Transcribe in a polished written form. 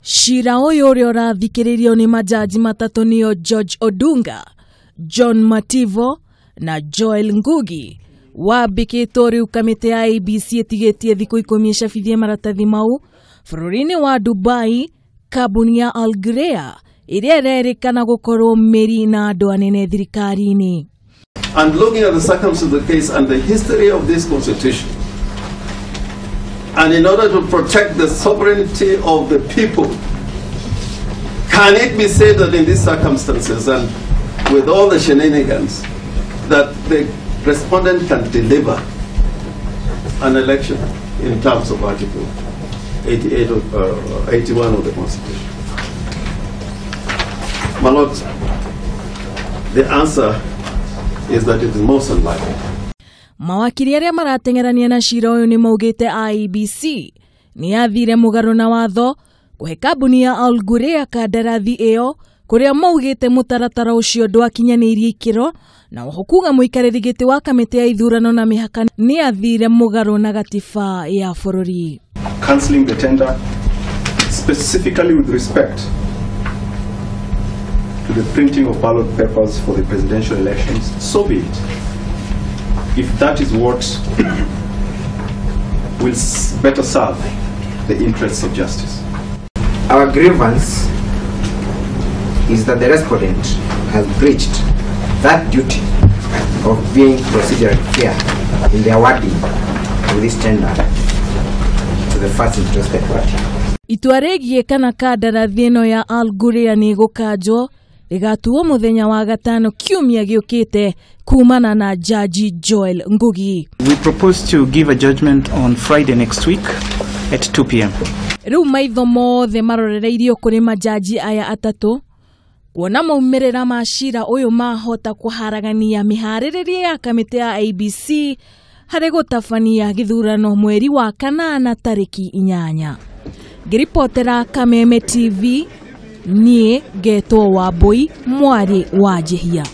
Shira uyu uria urathikiririo ni majaji matatu nio George Odunga, John Mativo na Joel Ngugi wambikitwo riu kamiti ya IEBC itigetie thiku 10 cabithie maratathi mau bururi-ini wa Dubai. Kambuni ya Al Ghurair iria irerikana gukorwo meri na andu anene thirikari-ini. And looking at the circumstances of the case and the history of this constitution, and in order to protect the sovereignty of the people, can it be said that in these circumstances and with all the shenanigans that the respondent can deliver an election in terms of Article 81 of the Constitution? My Lord, the answer is that it is most unlikely. Mawakiri aria maratengerania na shira uyu ni maugite IEBC ni yathire mugaru na watho kuhe kambuni ya Al Ghurair kandarathi iyo kuria maugite mutaratara ucio ndwakinyanirie ikiro na kuga muikariri giti wa kamiti ya ithurano na mihaka ni yathire mugaru na gatiba ya bururi. Cancelling the tender specifically with respect to the printing of ballot papers for the presidential elections, so be it. If that is what will better serve the interests of justice. Our grievance is that the respondent has breached that duty of being procedurally fair in the awarding of this tender to the first interested party. Itua rigie kana kandarathi ino ya Al Ghurair ni gukanjwo rigatuo muthenya wa gatano kiumia giukite kumana na Jaji Joel Ngugi. We propose to give a judgment on Friday next week at 2 p.m. Riu maitho mothe marorereirio kuri majaji aya atatu kuona maumirira ma shira uyu mahota kuharagania mihariririe ya kamiti ya IEBC hari gutabania githurano mweri wa kanana tariki 8. Ngiripotera Kameme TV nie Getwo Wambui mwari wa Jehia.